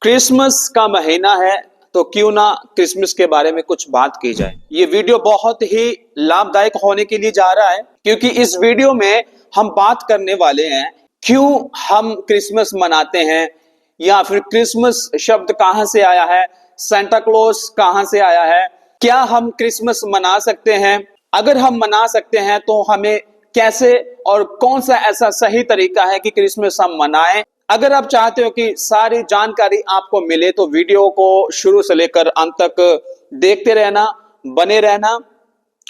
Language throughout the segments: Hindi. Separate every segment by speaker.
Speaker 1: क्रिसमस का महीना है तो क्यों ना क्रिसमस के बारे में कुछ बात की जाए। ये वीडियो बहुत ही लाभदायक होने के लिए जा रहा है क्योंकि इस वीडियो में हम बात करने वाले हैं क्यों हम क्रिसमस मनाते हैं, या फिर क्रिसमस शब्द कहां से आया है, सांता क्लॉज कहां से आया है, क्या हम क्रिसमस मना सकते हैं, अगर हम मना सकते हैं तो हमें कैसे और कौन सा ऐसा सही तरीका है कि क्रिसमस हम मनाएं। अगर आप चाहते हो कि सारी जानकारी आपको मिले तो वीडियो को शुरू से लेकर अंत तक देखते रहना, बने रहना।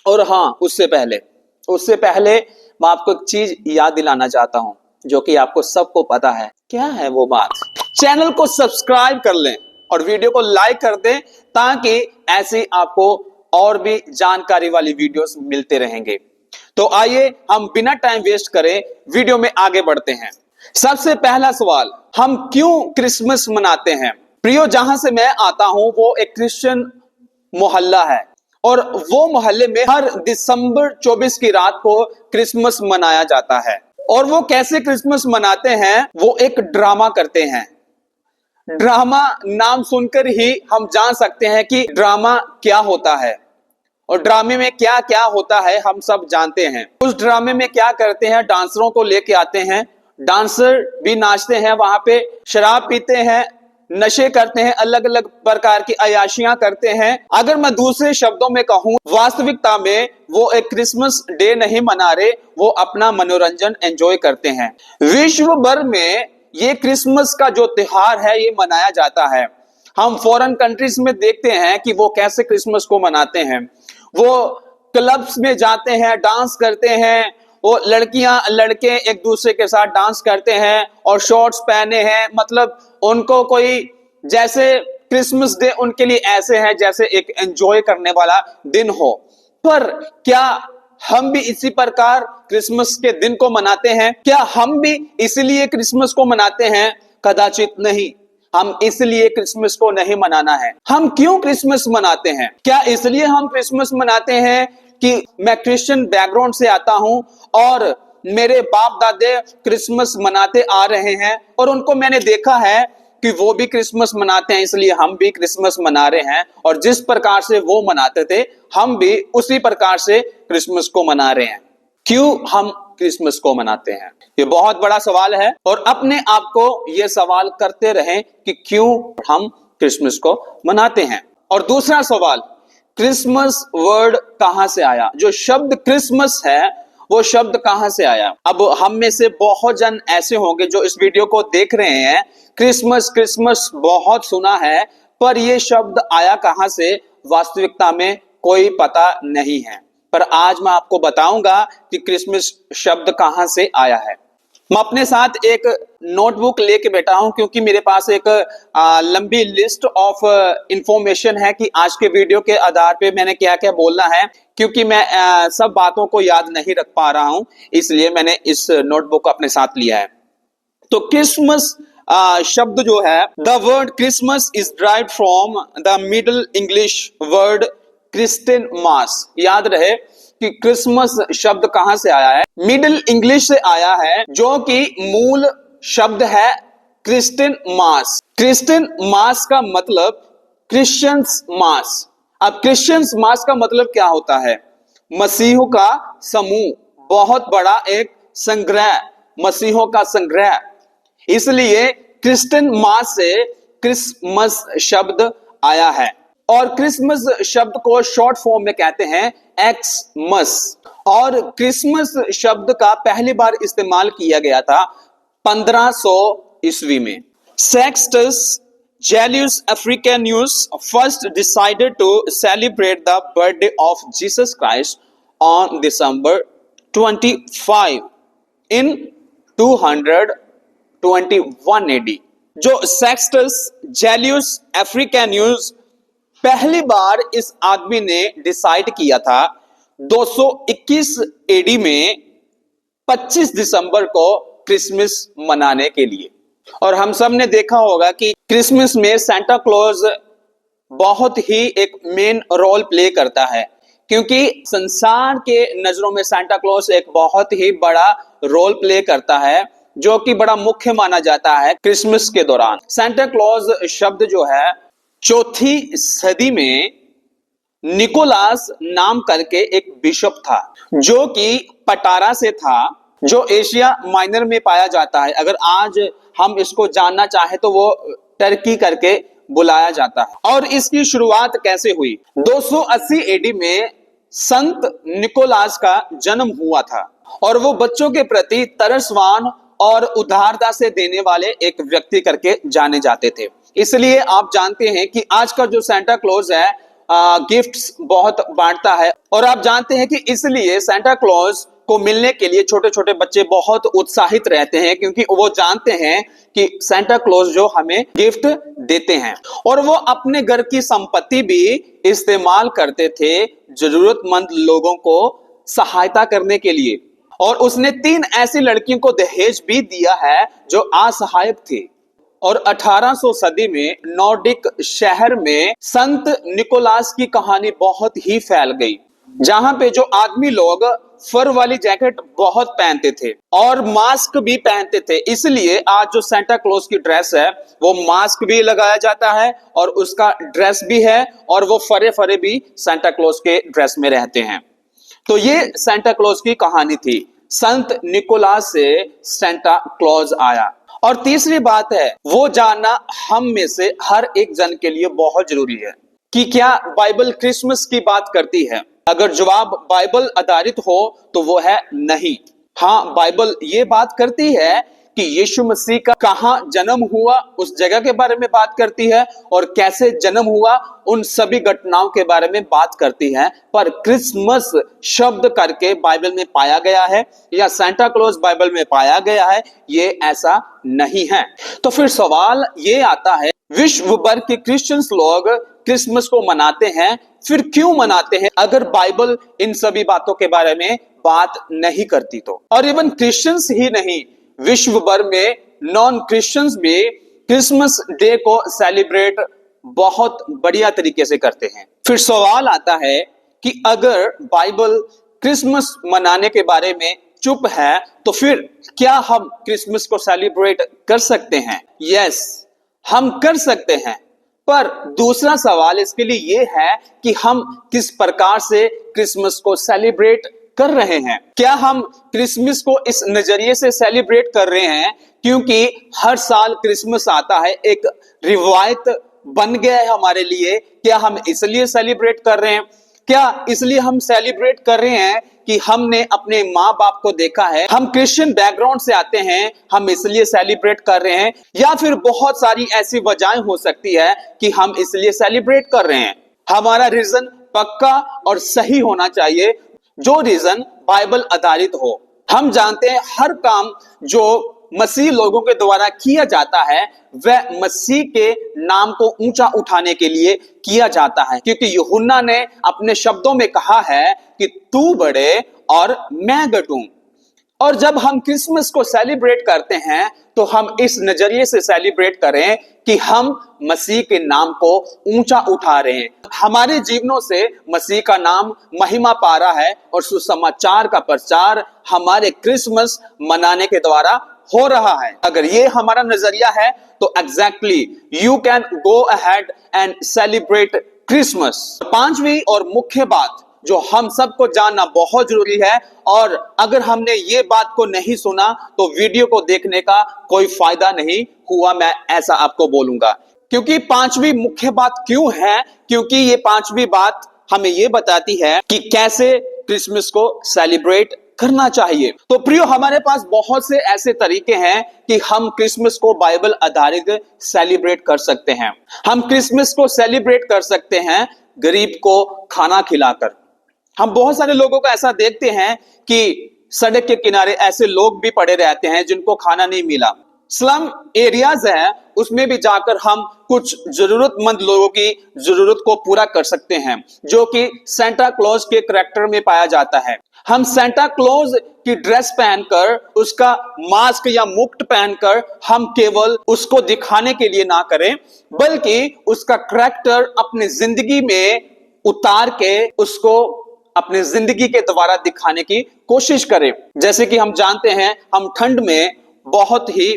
Speaker 1: और हाँ, उससे पहले मैं आपको एक चीज याद दिलाना चाहता हूं जो कि आपको सबको पता है। क्या है वो बात? चैनल को सब्सक्राइब कर लें और वीडियो को लाइक कर दें ताकि ऐसी आपको और भी जानकारी वाली वीडियोस मिलते रहेंगे। तो आइए हम बिना टाइम वेस्ट करे वीडियो में आगे बढ़ते हैं। सबसे पहला सवाल, हम क्यों क्रिसमस मनाते हैं? प्रियो, जहां से मैं आता हूं वो एक क्रिश्चियन मोहल्ला है और वो मोहल्ले में हर दिसंबर 24 की रात को क्रिसमस मनाया जाता है। और वो कैसे क्रिसमस मनाते हैं? वो एक ड्रामा करते हैं। ड्रामा नाम सुनकर ही हम जान सकते हैं कि ड्रामा क्या होता है और ड्रामे में क्या क्या होता है हम सब जानते हैं। उस ड्रामे में क्या करते हैं, डांसरों को लेके आते हैं, डांसर भी नाचते हैं, वहां पे शराब पीते हैं, नशे करते हैं, अलग अलग प्रकार की अयाशियां करते हैं। अगर मैं दूसरे शब्दों में कहूं, वास्तविकता में वो एक क्रिसमस डे नहीं मना रहे, वो अपना मनोरंजन एंजॉय करते हैं। विश्व भर में ये क्रिसमस का जो त्योहार है ये मनाया जाता है। हम फॉरेन कंट्रीज में देखते हैं कि वो कैसे क्रिसमस को मनाते हैं। वो क्लब्स में जाते हैं, डांस करते हैं, वो लड़कियां लड़के एक दूसरे के साथ डांस करते हैं और शॉर्ट्स पहने हैं। मतलब उनको कोई जैसे क्रिसमस डे उनके लिए ऐसे है जैसे एक एंजॉय करने वाला दिन हो। पर क्या हम भी इसी प्रकार क्रिसमस के दिन को मनाते हैं? क्या हम भी इसलिए क्रिसमस को मनाते हैं? कदाचित नहीं। हम इसलिए क्रिसमस को नहीं मनाना है। हम क्यों क्रिसमस मनाते हैं? क्या इसलिए हम क्रिसमस मनाते हैं कि मैं क्रिश्चियन बैकग्राउंड से आता हूं और मेरे बाप दादे क्रिसमस मनाते आ रहे हैं और उनको मैंने देखा है कि वो भी क्रिसमस मनाते हैं, इसलिए हम भी क्रिसमस मना रहे हैं और जिस प्रकार से वो मनाते थे हम भी उसी प्रकार से क्रिसमस को मना रहे हैं। क्यों हम क्रिसमस को मनाते हैं? ये बहुत बड़ा सवाल है और अपने आप को ये सवाल करते रहें कि क्यों हम क्रिसमस को मनाते हैं। और दूसरा सवाल, क्रिसमस वर्ड कहां से आया? जो शब्द क्रिसमस है वो शब्द कहां से आया? अब हम में से बहुत जन ऐसे होंगे जो इस वीडियो को देख रहे हैं, क्रिसमस क्रिसमस बहुत सुना है, पर यह शब्द आया कहां से वास्तविकता में कोई पता नहीं है। पर आज मैं आपको बताऊंगा कि क्रिसमस शब्द कहां से आया है। मैं अपने साथ एक नोटबुक लेके बैठा हूं क्योंकि मेरे पास एक लंबी लिस्ट ऑफ इंफॉर्मेशन है कि आज के वीडियो के आधार पे मैंने क्या क्या बोलना है, क्योंकि मैं सब बातों को याद नहीं रख पा रहा हूं, इसलिए मैंने इस नोटबुक को अपने साथ लिया है। तो क्रिसमस शब्द जो है, the word Christmas is derived from the Middle English word Christian mass. याद रहे कि क्रिसमस शब्द कहां से आया है? मिडिल इंग्लिश से आया है, जो कि मूल शब्द है क्रिस्टियन मास। क्रिस्टियन मास का मतलब क्रिश्चियंस मास। अब क्रिश्चियंस मास का मतलब क्या होता है? मसीहों का समूह, बहुत बड़ा एक संग्रह, मसीहों का संग्रह। इसलिए क्रिस्टियन मास से क्रिसमस शब्द आया है और क्रिसमस शब्द को शॉर्ट फॉर्म में कहते हैं एक्समस। और क्रिसमस शब्द का पहली बार इस्तेमाल किया गया था 1500 ईस्वी में। Sextus Julius Africanus first decided to celebrate the birthday of Jesus Christ on December 25 in 221 AD। जो सेक्स्टस जेलियस अफ्रीकानुस पहली बार इस आदमी ने डिसाइड किया था 221 AD में 25 दिसंबर को क्रिसमस मनाने के लिए। और हम सब ने देखा होगा कि क्रिसमस में सांता क्लॉज बहुत ही एक मेन रोल प्ले करता है, क्योंकि संसार के नजरों में सांता क्लॉज एक बहुत ही बड़ा रोल प्ले करता है जो कि बड़ा मुख्य माना जाता है क्रिसमस के दौरान। सेंटा क्लॉज शब्द जो है 4वीं सदी में निकोलास नाम करके एक बिशप था, जो कि पटारा से था, जो एशिया माइनर में पाया जाता है। अगर आज हम इसको जानना चाहे तो वो टर्की करके बुलाया जाता है। और इसकी शुरुआत कैसे हुई? 280 एडी में संत निकोलास का जन्म हुआ था और वो बच्चों के प्रति तरसवान और उदारता से देने वाले एक व्यक्ति करके जाने जाते थे। इसलिए आप जानते हैं कि आज का जो सेंटा क्लॉज है गिफ्ट्स बहुत बांटता है, और आप जानते हैं कि इसलिए सेंटा क्लॉज को मिलने के लिए छोटे छोटे बच्चे बहुत उत्साहित रहते हैं, क्योंकि वो जानते हैं कि सेंटा क्लॉज जो हमें गिफ्ट देते हैं। और वो अपने घर की संपत्ति भी इस्तेमाल करते थे जरूरतमंद लोगों को सहायता करने के लिए। और उसने 3 ऐसी लड़कियों को दहेज भी दिया है जो असहायक थी। और 1800 सदी में नॉर्डिक शहर में संत निकोलास की कहानी बहुत ही फैल गई, जहां पे जो आदमी लोग फर वाली जैकेट बहुत पहनते थे और मास्क भी पहनते थे। इसलिए आज जो सेंटा क्लॉज की ड्रेस है वो मास्क भी लगाया जाता है और उसका ड्रेस भी है, और वो फरे फरे भी सेंटा क्लॉज के ड्रेस में रहते हैं। तो ये सेंटा क्लॉज की कहानी थी। संत निकोलास से सेंटा क्लॉज आया। और तीसरी बात है, वो जानना हम में से हर एक जन के लिए बहुत जरूरी है कि क्या बाइबल क्रिसमस की बात करती है। अगर जवाब बाइबल आधारित हो तो वो है नहीं। हाँ, बाइबल ये बात करती है कि यीशु मसीह का कहां जन्म हुआ उस जगह के बारे में बात करती है, और कैसे जन्म हुआ उन सभी घटनाओं के बारे में बात करती है। पर क्रिसमस शब्द करके बाइबल में पाया गया है या सेंटा क्लॉज बाइबल में पाया गया है, ये ऐसा नहीं है। तो फिर सवाल ये आता है, विश्व भर के क्रिश्चियंस लोग क्रिसमस को मनाते हैं, फिर क्यों मनाते हैं अगर बाइबल इन सभी बातों के बारे में बात नहीं करती तो? और इवन क्रिश्चियंस ही नहीं, विश्व भर में नॉन क्रिश्चियंस भी क्रिसमस डे को सेलिब्रेट बहुत बढ़िया तरीके से करते हैं। फिर सवाल आता है कि अगर बाइबल क्रिसमस मनाने के बारे में चुप है तो फिर क्या हम क्रिसमस को सेलिब्रेट कर सकते हैं? यस, हम कर सकते हैं। पर दूसरा सवाल इसके लिए यह है कि हम किस प्रकार से क्रिसमस को सेलिब्रेट कर रहे हैं। क्या हम क्रिसमस को इस नजरिए से सेलिब्रेट कर रहे हैं क्योंकि हर साल क्रिसमस आता है, एक रिवायत बन गया है हमारे लिए? क्या हम इसलिए सेलिब्रेट कर रहे हैं? क्या इसलिए हम सेलिब्रेट कर रहे हैं कि हमने अपने माँ बाप को देखा है, हम क्रिश्चियन बैकग्राउंड से आते हैं, हम इसलिए सेलिब्रेट कर रहे हैं? या फिर बहुत सारी ऐसी वजहें हो सकती है कि हम इसलिए सेलिब्रेट कर रहे हैं। हमारा रीजन पक्का और सही होना चाहिए, जो रीजन बाइबल आधारित हो। हम जानते हैं हर काम जो मसीह लोगों के द्वारा किया जाता है वह मसीह के नाम को ऊंचा उठाने के लिए किया जाता है, क्योंकि यूहन्ना ने अपने शब्दों में कहा है कि तू बढ़े और मैं घटूं। और जब हम क्रिसमस को सेलिब्रेट करते हैं तो हम इस नजरिए से सेलिब्रेट करें कि हम मसीह के नाम को ऊंचा उठा रहे हैं, हमारे जीवनों से मसीह का नाम महिमा पा रहा है और सुसमाचार का प्रचार हमारे क्रिसमस मनाने के द्वारा हो रहा है। अगर ये हमारा नजरिया है तो exactly you can go ahead and celebrate Christmas. पांचवी और मुख्य बात जो हम सबको जानना बहुत जरूरी है, और अगर हमने ये बात को नहीं सुना तो वीडियो को देखने का कोई फायदा नहीं हुआ, मैं ऐसा आपको बोलूंगा। क्योंकि पांचवी मुख्य बात क्यों है? क्योंकि ये पांचवी बात हमें ये बताती है कि कैसे क्रिसमस को सेलिब्रेट करना चाहिए। तो प्रियो, हमारे पास बहुत से ऐसे तरीके हैं कि हम क्रिसमस को बाइबल आधारित सेलिब्रेट कर सकते हैं। हम क्रिसमस को सेलिब्रेट कर सकते हैं गरीब को खाना खिलाकर। हम बहुत सारे लोगों को ऐसा देखते हैं कि सड़क के किनारे ऐसे लोग भी पड़े रहते हैं जिनको खाना नहीं मिला। स्लम एरियाज है, उसमें भी जाकर हम कुछ जरूरतमंद लोगों की जरूरत को पूरा कर सकते हैं, जो कि सेंटा क्लॉज के करैक्टर में पाया जाता है। हम सेंटा क्लॉज की ड्रेस पहनकर, उसका मास्क या मुकुट पहनकर हम केवल उसको दिखाने के लिए ना करें, बल्कि उसका करैक्टर अपनी जिंदगी में उतार के उसको अपने जिंदगी के द्वारा दिखाने की कोशिश करें। जैसे कि हम जानते हैं हम ठंड में बहुत ही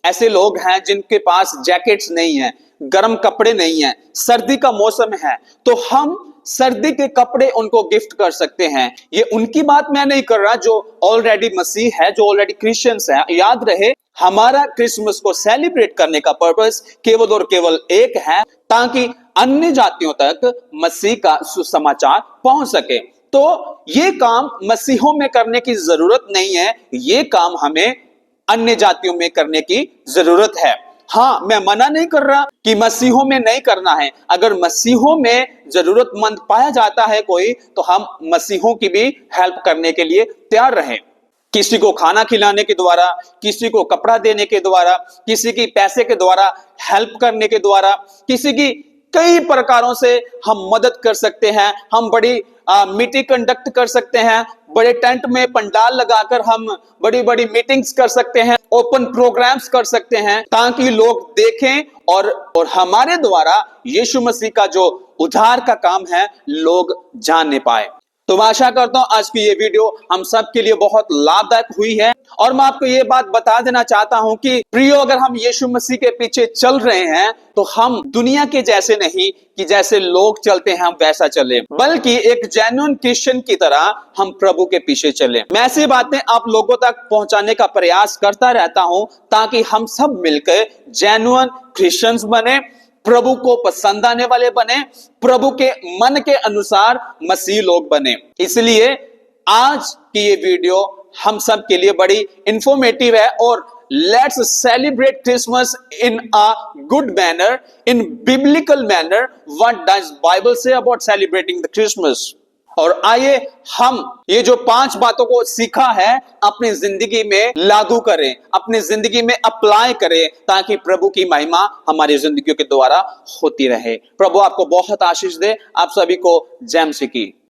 Speaker 1: ऐसे लोग हैं जिनके पास जैकेट्स नहीं है, गर्म कपड़े नहीं है, सर्दी का मौसम है, तो हम सर्दी के कपड़े उनको गिफ्ट कर सकते हैं। ये उनकी बात मैं नहीं कर रहा जो ऑलरेडी मसीह है, जो ऑलरेडी क्रिश्चियंस है। याद रहे, हमारा क्रिसमस को सेलिब्रेट करने का पर्पस केवल और केवल एक है, ताकि अन्य जातियों तक मसीह का सुसमाचार पहुंच सके। तो ये काम मसीहों में करने की जरूरत नहीं है, ये काम हमें अन्य जातियों में करने की जरूरत है। हाँ, मैं मना नहीं कर रहा कि मसीहों में नहीं करना है। अगर मसीहों में जरूरतमंद पाया जाता है कोई, तो हम मसीहों की भी हेल्प करने के लिए तैयार रहें। किसी को खाना खिलाने के द्वारा, किसी को कपड़ा देने के द्वारा, किसी की पैसे के द्वारा हेल्प करने के द्वारा, किसी की कई प्रकारों से हम मदद कर सकते हैं। हम बड़ी मीटिंग कंडक्ट कर सकते हैं, बड़े टेंट में पंडाल लगाकर हम बड़ी बड़ी मीटिंग्स कर सकते हैं, ओपन प्रोग्राम्स कर सकते हैं, ताकि लोग देखें और हमारे द्वारा यीशु मसीह का जो उद्धार का काम है लोग जानने पाए। तो मैं आशा करता हूं आज की ये वीडियो हम सब के लिए बहुत लाभदायक हुई है। और मैं आपको ये बात बता देना चाहता हूं कि प्रियो, अगर हम यीशु मसीह के पीछे चल रहे हैं तो हम दुनिया के जैसे नहीं कि जैसे लोग चलते हैं हम वैसा चले, बल्कि एक जेन्युइन क्रिश्चियन की तरह हम प्रभु के पीछे चले। मैं ऐसी बातें आप लोगों तक पहुंचाने का प्रयास करता रहता हूं, ताकि हम सब मिलकर जेन्युइन क्रिश्चियंस बने, प्रभु को पसंद आने वाले बने, प्रभु के मन के अनुसार मसीह लोग बने। इसलिए आज की ये वीडियो हम सब के लिए बड़ी इंफॉर्मेटिव है। और let's celebrate Christmas in a good manner, in biblical manner. What does Bible say about celebrating the Christmas? और आइए हम ये जो 5 बातों को सीखा है अपनी जिंदगी में लागू करें, अपनी जिंदगी में अप्लाई करें, ताकि प्रभु की महिमा हमारी जिंदगियों के द्वारा होती रहे। प्रभु आपको बहुत आशीष दे। आप सभी को जय मसीह की।